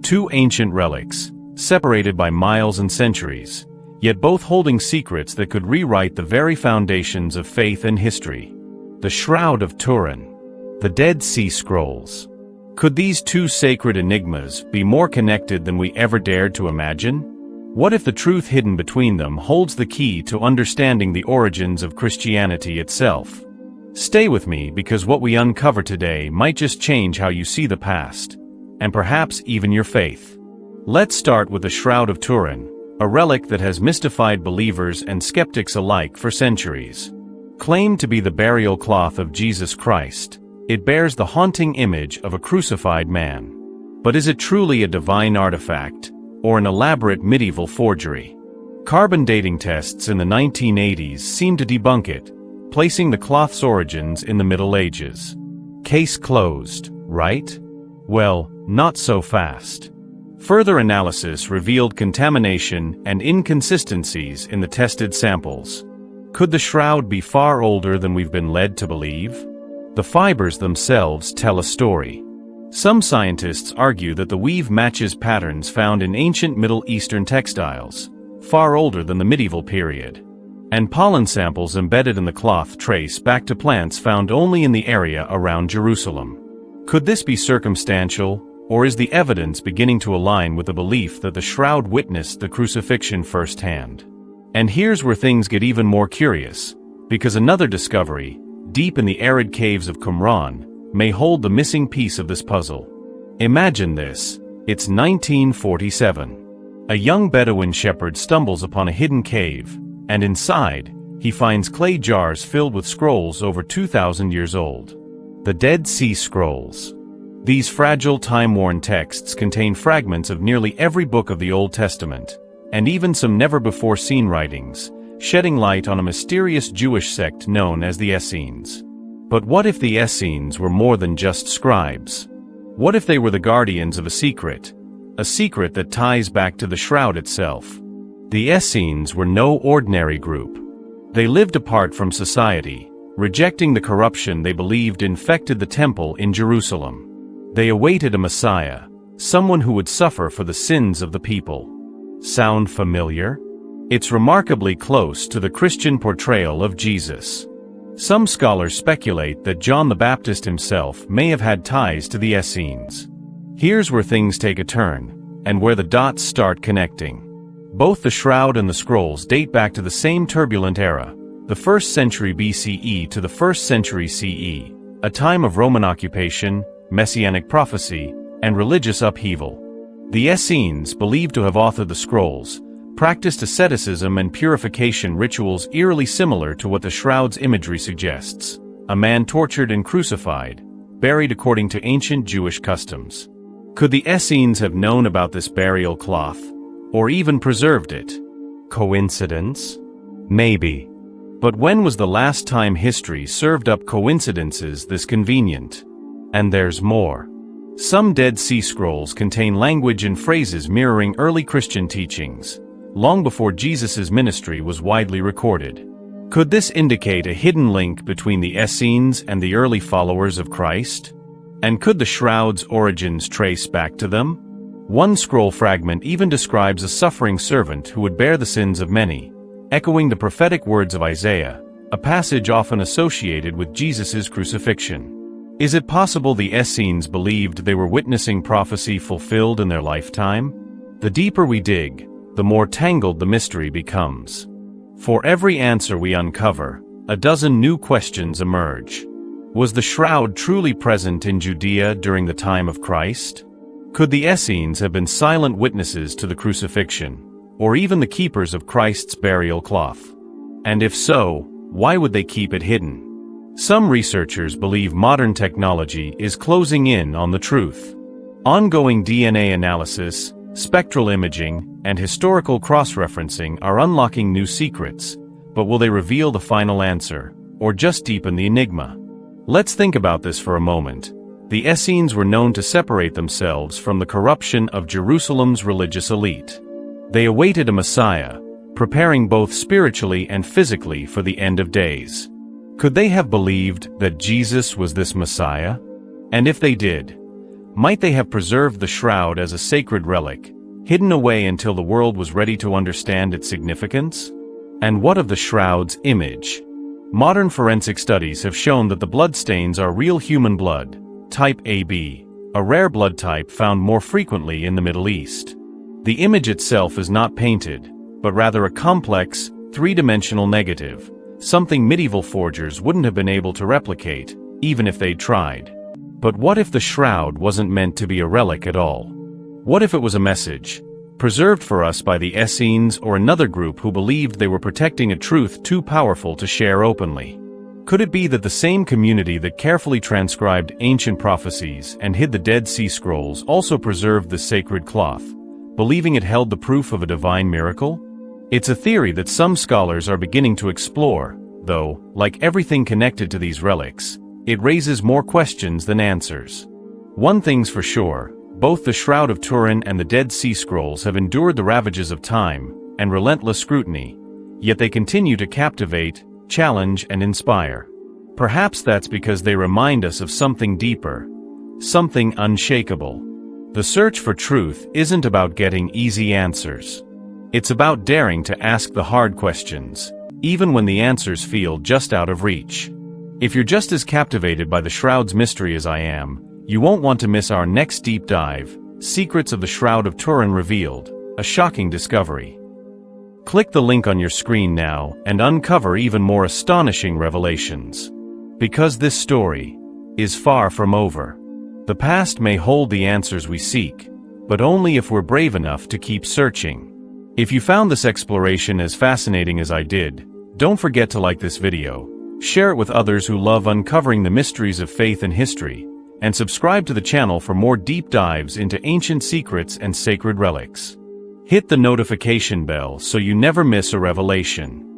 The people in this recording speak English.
two ancient relics, separated by miles and centuries, yet both holding secrets that could rewrite the very foundations of faith and history. The Shroud of Turin, the Dead Sea Scrolls. Could these two sacred enigmas be more connected than we ever dared to imagine? What if the truth hidden between them holds the key to understanding the origins of Christianity itself? Stay with me, because what we uncover today might just change how you see the past, and perhaps even your faith. Let's start with the Shroud of Turin, a relic that has mystified believers and skeptics alike for centuries. Claimed to be the burial cloth of Jesus Christ, it bears the haunting image of a crucified man. But is it truly a divine artifact, or an elaborate medieval forgery? Carbon dating tests in the 1980s seem to debunk it, placing the cloth's origins in the Middle Ages. Case closed, right? Well, not so fast. Further analysis revealed contamination and inconsistencies in the tested samples. Could the shroud be far older than we've been led to believe? The fibers themselves tell a story. Some scientists argue that the weave matches patterns found in ancient Middle Eastern textiles, far older than the medieval period. And pollen samples embedded in the cloth trace back to plants found only in the area around Jerusalem. Could this be circumstantial, or is the evidence beginning to align with the belief that the shroud witnessed the crucifixion firsthand? And here's where things get even more curious, because another discovery, deep in the arid caves of Qumran, may hold the missing piece of this puzzle. Imagine this. It's 1947. A young Bedouin shepherd stumbles upon a hidden cave, and inside, he finds clay jars filled with scrolls over 2,000 years old. The Dead Sea Scrolls. These fragile, time-worn texts contain fragments of nearly every book of the Old Testament, and even some never-before-seen writings, shedding light on a mysterious Jewish sect known as the Essenes. But what if the Essenes were more than just scribes? What if they were the guardians of a secret that ties back to the shroud itself? The Essenes were no ordinary group. They lived apart from society, rejecting the corruption they believed infected the temple in Jerusalem. They awaited a Messiah, someone who would suffer for the sins of the people. Sound familiar? It's remarkably close to the Christian portrayal of Jesus. Some scholars speculate that John the Baptist himself may have had ties to the Essenes. Here's where things take a turn, and where the dots start connecting. Both the shroud and the scrolls date back to the same turbulent era, the 1st century BCE to the 1st century CE, a time of Roman occupation, messianic prophecy, and religious upheaval. The Essenes, believed to have authored the scrolls, practiced asceticism and purification rituals eerily similar to what the shroud's imagery suggests: a man tortured and crucified, buried according to ancient Jewish customs. Could the Essenes have known about this burial cloth, or even preserved it? Coincidence? Maybe. But when was the last time history served up coincidences this convenient? And there's more. Some Dead Sea Scrolls contain language and phrases mirroring early Christian teachings, long before Jesus' ministry was widely recorded. Could this indicate a hidden link between the Essenes and the early followers of Christ? And could the shroud's origins trace back to them? One scroll fragment even describes a suffering servant who would bear the sins of many, echoing the prophetic words of Isaiah, a passage often associated with Jesus' crucifixion. Is it possible the Essenes believed they were witnessing prophecy fulfilled in their lifetime? The deeper we dig, the more tangled the mystery becomes. For every answer we uncover, a dozen new questions emerge. Was the shroud truly present in Judea during the time of Christ? Could the Essenes have been silent witnesses to the crucifixion, or even the keepers of Christ's burial cloth? And if so, why would they keep it hidden? Some researchers believe modern technology is closing in on the truth. Ongoing DNA analysis, spectral imaging, and historical cross-referencing are unlocking new secrets, but will they reveal the final answer, or just deepen the enigma? Let's think about this for a moment. The Essenes were known to separate themselves from the corruption of Jerusalem's religious elite. They awaited a Messiah, preparing both spiritually and physically for the end of days. Could they have believed that Jesus was this Messiah? And if they did, Might they have preserved the shroud as a sacred relic, hidden away until the world was ready to understand its significance? And what of the shroud's image? Modern forensic studies have shown that the bloodstains are real human blood, type AB, a rare blood type found more frequently in the Middle East. The image itself is not painted, but rather a complex, three-dimensional negative, something medieval forgers wouldn't have been able to replicate, even if they'd tried. But what if the shroud wasn't meant to be a relic at all? What if it was a message, preserved for us by the Essenes or another group who believed they were protecting a truth too powerful to share openly? Could it be that the same community that carefully transcribed ancient prophecies and hid the Dead Sea Scrolls also preserved the sacred cloth, believing it held the proof of a divine miracle? It's a theory that some scholars are beginning to explore, though, like everything connected to these relics, it raises more questions than answers. One thing's for sure, both the Shroud of Turin and the Dead Sea Scrolls have endured the ravages of time and relentless scrutiny, yet they continue to captivate, challenge, and inspire. Perhaps that's because they remind us of something deeper, something unshakable. The search for truth isn't about getting easy answers. It's about daring to ask the hard questions, even when the answers feel just out of reach. If you're just as captivated by the Shroud's mystery as I am, you won't want to miss our next deep dive, Secrets of the Shroud of Turin Revealed, a shocking discovery. Click the link on your screen now and uncover even more astonishing revelations. Because this story is far from over. The past may hold the answers we seek, but only if we're brave enough to keep searching. If you found this exploration as fascinating as I did, don't forget to like this video, share it with others who love uncovering the mysteries of faith and history, and subscribe to the channel for more deep dives into ancient secrets and sacred relics. Hit the notification bell so you never miss a revelation.